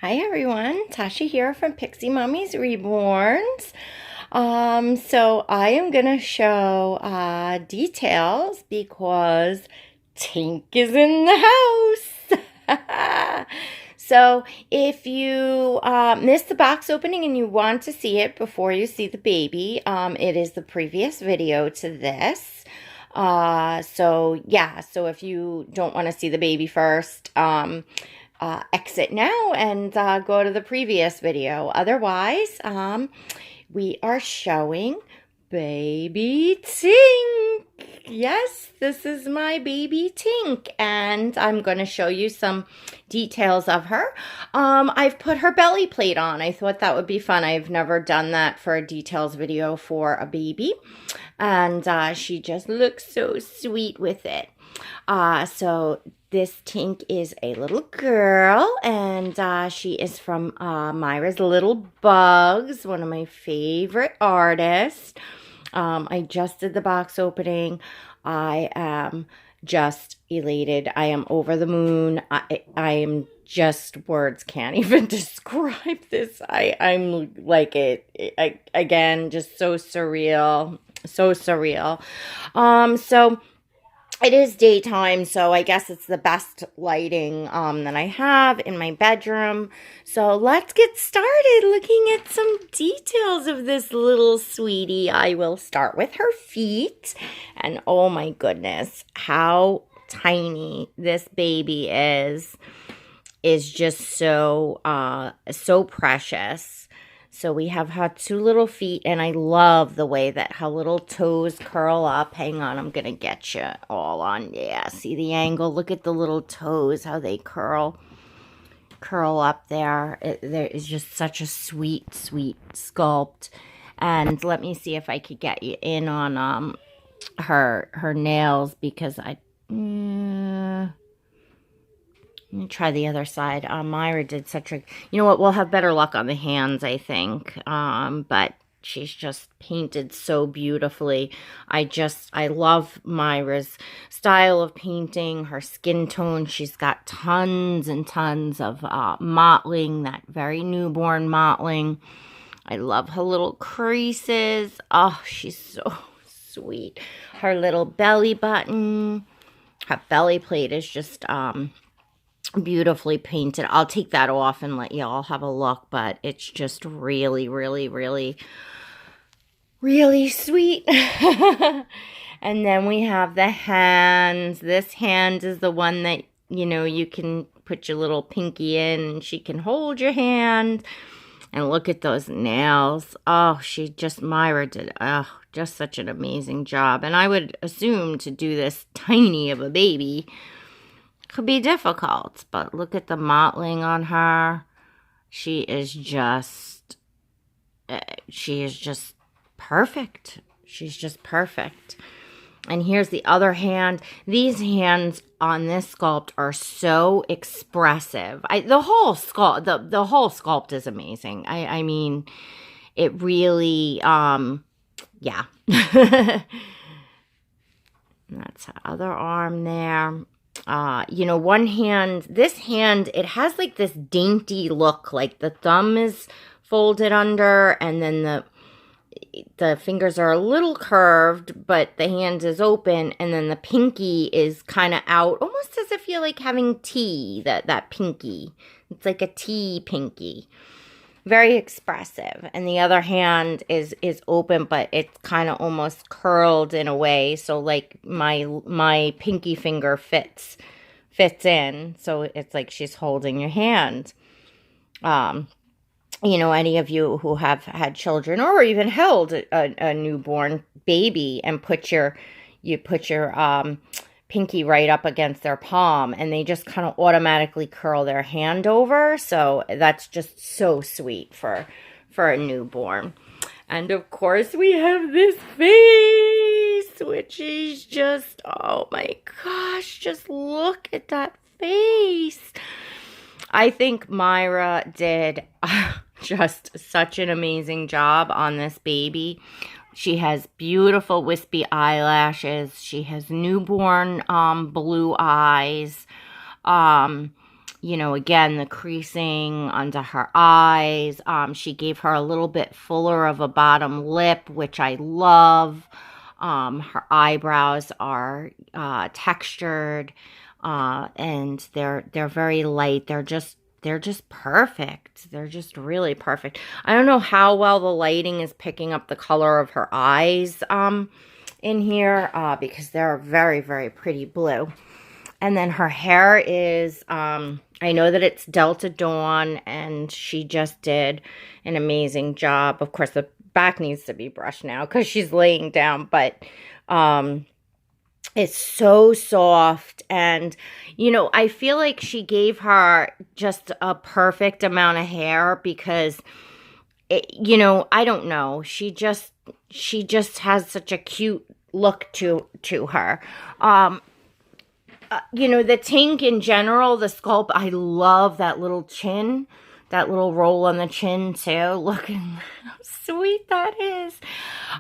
Hi everyone, Tasha here from Pixie Mommy's Reborns. So I am gonna show details because Tink is in the house. So if you missed the box opening and you want to see it before you see the baby, it is the previous video to this. So if you don't want to see the baby first, exit now and go to the previous video. Otherwise, we are showing Baby Tink. Yes, this is my Baby Tink, and I'm going to show you some details of her. I've put her belly plate on. I thought that would be fun. I've never done that for a details video for a baby, and she just looks so sweet with it. So this Tink is a little girl, and she is from Myra's Little Bugs, one of my favorite artists. I just did the box opening. I am just elated. I am over the moon. I am just, words can't even describe this. I'm like again, just so surreal. So surreal. So it is daytime, so I guess it's the best lighting that I have in my bedroom. So let's get started looking at some details of this little sweetie. I will start with her feet. And oh my goodness, how tiny this baby is just so, so precious. So we have her two little feet, and I love the way that her little toes curl up. Hang on, I'm going to get you all on. Yeah, see the angle? Look at the little toes, how they curl up there. There is just such a sweet, sweet sculpt. And let me see if I could get you in on her nails, because let me try the other side. Myra did such a... You know what? We'll have better luck on the hands, I think. But she's just painted so beautifully. I love Myra's style of painting, her skin tone. She's got tons and tons of mottling, that very newborn mottling. I love her little creases. Oh, she's so sweet. Her little belly button. Her belly plate is just... beautifully painted. I'll take that off and let y'all have a look, but it's just really, really, really, really sweet. And then we have the hands. This hand is the one that, you know, you can put your little pinky in and she can hold your hand. And look at those nails. Oh, Myra did, just such an amazing job. And I would assume to do this tiny of a baby could be difficult, but look at the mottling on her. She is just perfect. She's just perfect. And here's the other hand. These hands on this sculpt are so expressive. The whole sculpt is amazing. I mean, it really, yeah. That's the other arm there. You know, this hand, it has like this dainty look, like the thumb is folded under, and then the fingers are a little curved, but the hand is open, and then the pinky is kind of out, almost as if you're like having tea, that pinky. It's like a tea pinky. Very expressive. And the other hand is open, but it's kind of almost curled in a way, so like my pinky finger fits in, so it's like she's holding your hand. You know, any of you who have had children or even held a newborn baby and put your pinky right up against their palm, and they just kind of automatically curl their hand over. So that's just so sweet for a newborn. And of course we have this face, which is just, oh my gosh, just look at that face. I think Myra did just such an amazing job on this baby. She has beautiful wispy eyelashes. She has newborn blue eyes. You know, again, the creasing under her eyes. She gave her a little bit fuller of a bottom lip, which I love. Her eyebrows are textured, and they're very light. They're just perfect. They're just really perfect. I don't know how well the lighting is picking up the color of her eyes in here because they're very, very pretty blue. And then her hair is, I know that it's Delta Dawn, and she just did an amazing job. Of course, the back needs to be brushed now because she's laying down, but it's so soft. And, you know, I feel like she gave her just a perfect amount of hair because, you know, I don't know. She just has such a cute look to her. You know, the Tink in general, the sculpt, I love that little chin, that little roll on the chin too. Look at how sweet that is.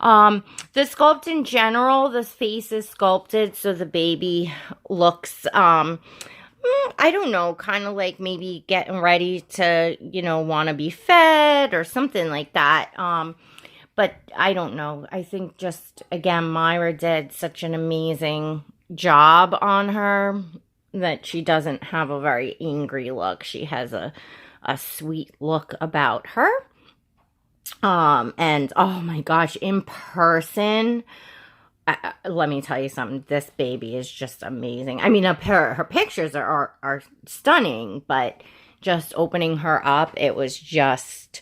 The sculpt in general, the face is sculpted so the baby looks, I don't know, kind of like maybe getting ready to, you know, want to be fed or something like that. But I don't know. I think just, again, Myra did such an amazing job on her that she doesn't have a very angry look. She has a sweet look about her. And oh my gosh, in person, let me tell you something. This baby is just amazing. I mean, her pictures are stunning, but just opening her up, it was just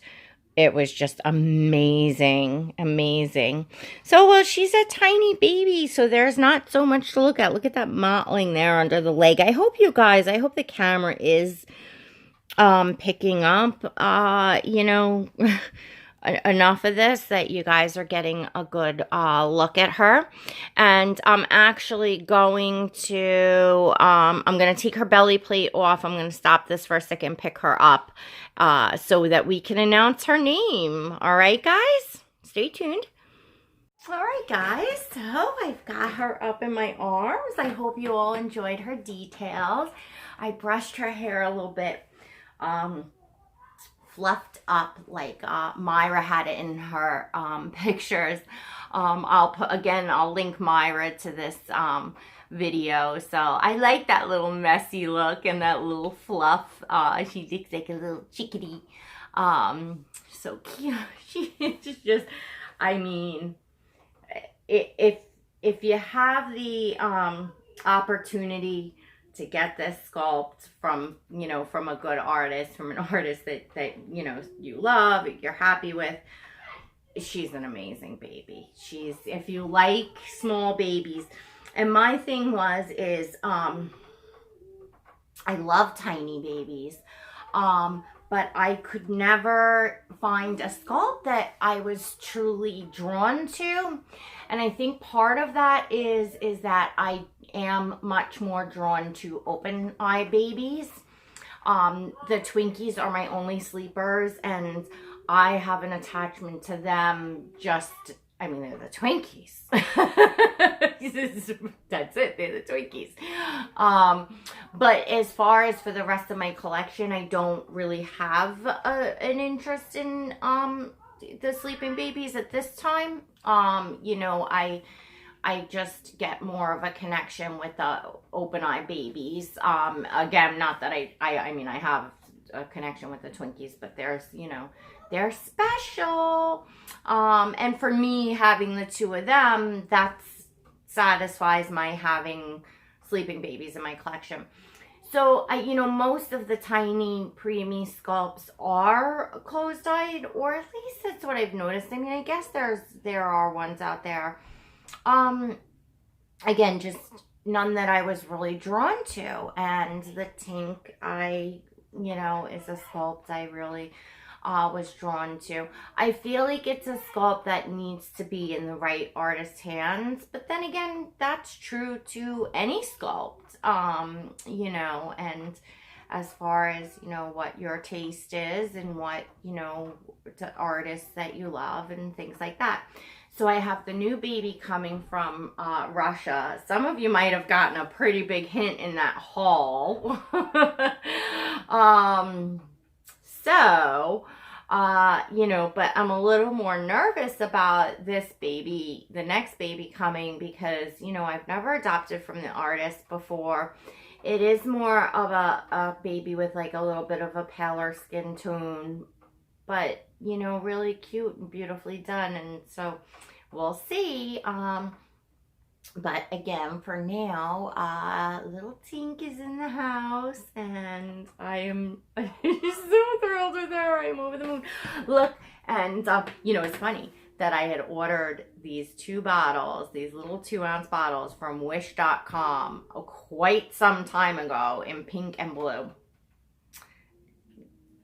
amazing, amazing. So, well, she's a tiny baby, so there's not so much to look at. Look at that mottling there under the leg. I hope the camera is picking up, you know, enough of this that you guys are getting a good look at her. And I'm actually going to take her belly plate off. I'm going to stop this for a second, pick her up so that we can announce her name. All right, guys? Stay tuned. All right, guys. So I've got her up in my arms. I hope you all enjoyed her details. I brushed her hair a little bit fluffed up like Myra had it in her pictures. I'll link Myra to this video. So I like that little messy look and that little fluff. She looks like a little chickadee. So cute. She is just, I mean, if you have the opportunity to get this sculpt from, you know, from a good artist, from an artist that you know, you love, you're happy with, she's an amazing baby. If you like small babies, and my thing is I love tiny babies, but I could never find a sculpt that I was truly drawn to. And I think part of that is that I am much more drawn to open eye babies. The Twinkies are my only sleepers, and I have an attachment to them. I mean, they're the Twinkies. That's it. They're the Twinkies. But as far as for the rest of my collection, I don't really have an interest in the sleeping babies at this time. You know, I just get more of a connection with the open eye babies. Again, not that I mean, I have a connection with the Twinkies, but there's, you know, they're special. And for me, having the two of them, that satisfies my having sleeping babies in my collection. So, you know, most of the tiny preemie sculpts are closed-eyed, or at least that's what I've noticed. I mean, I guess there are ones out there. Again, just none that I was really drawn to. And the Tink, you know, is a sculpt I really was drawn to. I feel like it's a sculpt that needs to be in the right artist's hands, but then again, that's true to any sculpt, you know, and as far as, you know, what your taste is and what, you know, the artists that you love and things like that. So I have the new baby coming from Russia. Some of you might have gotten a pretty big hint in that haul. You know, but I'm a little more nervous about this baby, the next baby coming, because, you know, I've never adopted from the artist before. It is more of a baby with like a little bit of a paler skin tone, but, you know, really cute and beautifully done. And so we'll see. But again, for now, little Tink is in the house, and I am so thrilled with her. I'm over the moon. Look, and you know, it's funny that I had ordered these 2 bottles, these little 2-ounce bottles from wish.com quite some time ago in pink and blue,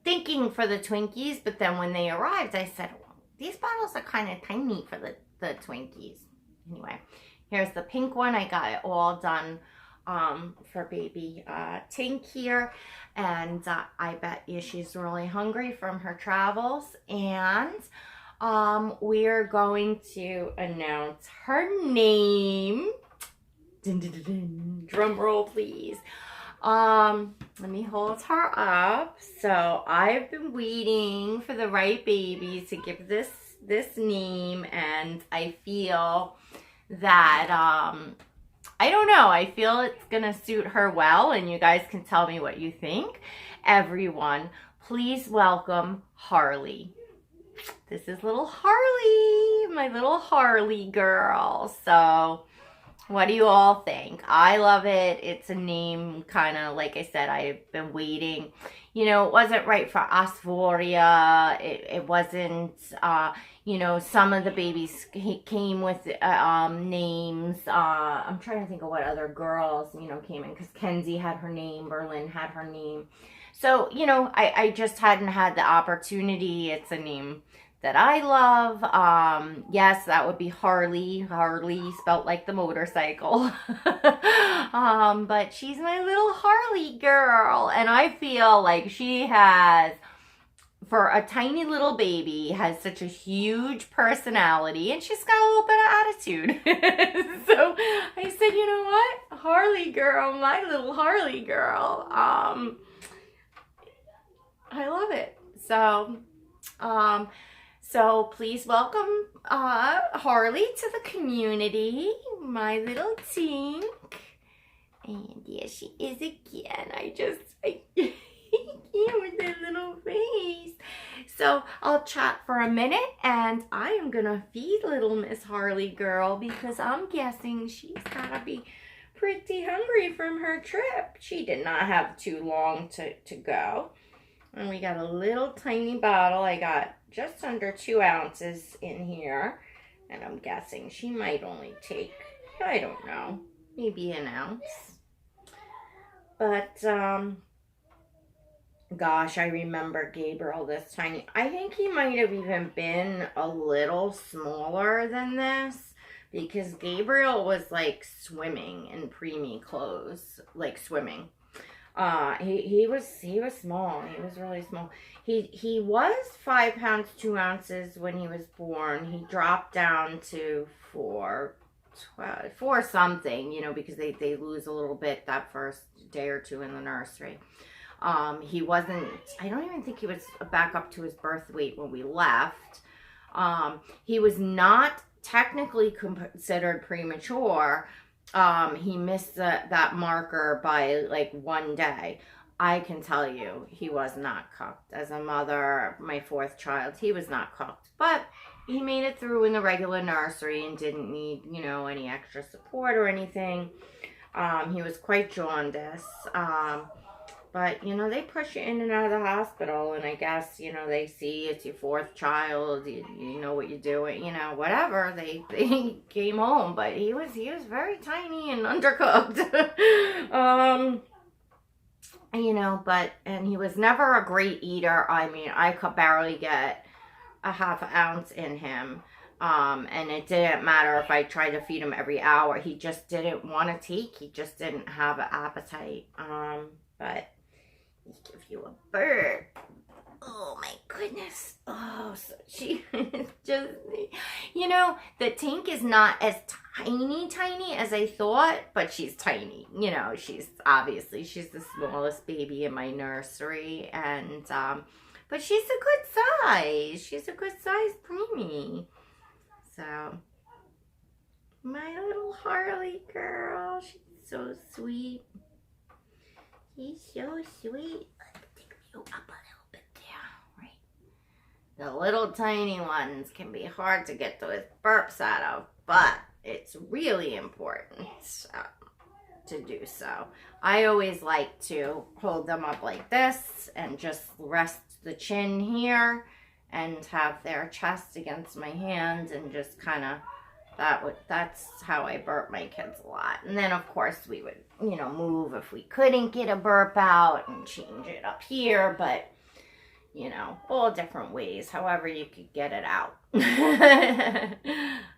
thinking for the Twinkies. But then when they arrived, I said, well, these bottles are kind of tiny for the Twinkies. Anyway, here's the pink one. I got it all done for baby Tink here. And I bet you she's really hungry from her travels. And we're going to announce her name. Dun, dun, dun, dun. Drum roll, please. Let me hold her up. So I've been waiting for the right baby to give this name, and I feel that I don't know, I feel it's gonna suit her well, and you guys can tell me what you think. Everyone, please welcome Harley. This is little Harley, my little Harley girl. So what do you all think? I love it. It's a name, kind of, like I said, I've been waiting. You know, it wasn't right for Asphoria. It wasn't, you know, some of the babies came with names. I'm trying to think of what other girls, you know, came in, because Kenzie had her name, Berlin had her name. So, you know, I just hadn't had the opportunity. It's a name that I love. Yes, that would be Harley. Harley spelt like the motorcycle. But she's my little Harley girl. And I feel like she has, for a tiny little baby, has such a huge personality, and she's got a little bit of attitude. So I said, you know what? Harley girl, my little Harley girl. I love it. So please welcome Harley to the community, my little Tink. And yes, she is again. I can't with that little face. So I'll chat for a minute, and I am gonna feed little Miss Harley girl, because I'm guessing she's gotta be pretty hungry from her trip. She did not have too long to go. And we got a little tiny bottle. I got just under 2 ounces in here. And I'm guessing she might only take, I don't know, maybe an ounce. But, gosh, I remember Gabriel this tiny. I think he might have even been a little smaller than this, because Gabriel was like swimming in preemie clothes, like swimming. He was small. He was really small. He was 5 pounds 2 ounces when he was born. He dropped down to 4 something, you know, because they lose a little bit that first day or two in the nursery. He wasn't, I don't even think he was back up to his birth weight when we left. He was not technically considered premature. He missed that marker by like 1 day. I can tell you, he was not cooked. As a mother, my 4th child, he was not cooked. But he made it through in the regular nursery and didn't need, you know, any extra support or anything. He was quite jaundiced. But, you know, they push you in and out of the hospital, and I guess, you know, they see it's your 4th child, you know what you're doing, you know, whatever. They came home, but he was very tiny and undercooked. You know, and he was never a great eater. I mean, I could barely get a ½ ounce in him. And it didn't matter if I tried to feed him every hour. He just didn't want to take. He just didn't have an appetite. But he give you a bird. Oh my goodness. Oh, so she just, you know, the Tink is not as tiny as I thought, but she's tiny. You know, she's the smallest baby in my nursery, and but she's a good size. She's a good size preemie. So, my little Harley girl, she's so sweet. She's so sweet. Let's take you up a little bit there, right? The little tiny ones can be hard to get those burps out of, but it's really important to do so. I always like to hold them up like this and just rest the chin here and have their chest against my hand and just kind of, that's how I burp my kids a lot. And then of course we would, you know, move if we couldn't get a burp out and change it up here, but you know, all different ways, however you could get it out. I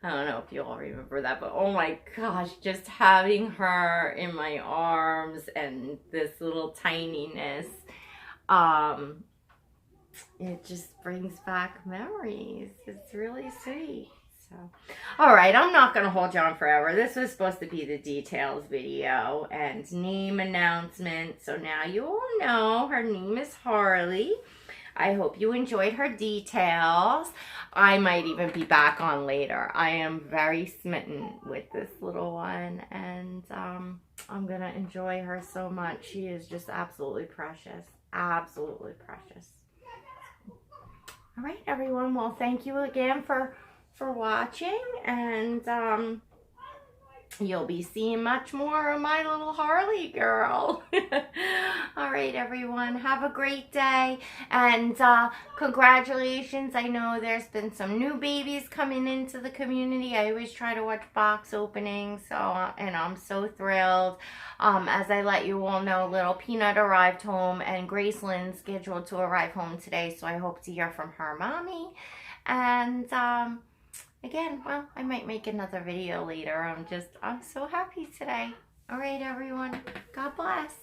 don't know if you all remember that, but oh my gosh, just having her in my arms and this little tininess, it just brings back memories. It's really sweet. So, all right, I'm not going to hold you on forever. This was supposed to be the details video and name announcement. So now you all know her name is Harley. I hope you enjoyed her details. I might even be back on later. I am very smitten with this little one, and I'm going to enjoy her so much. She is just absolutely precious. Absolutely precious. All right, everyone. Well, thank you again for watching, and you'll be seeing much more of my little Harley girl. All right, everyone, have a great day, and congratulations. I know there's been some new babies coming into the community. I always try to watch box openings, so and I'm so thrilled. As I let you all know, little Peanut arrived home, and Graceland's scheduled to arrive home today, so I hope to hear from her mommy. And again, well, I might make another video later. I'm so happy today. All right, everyone. God bless.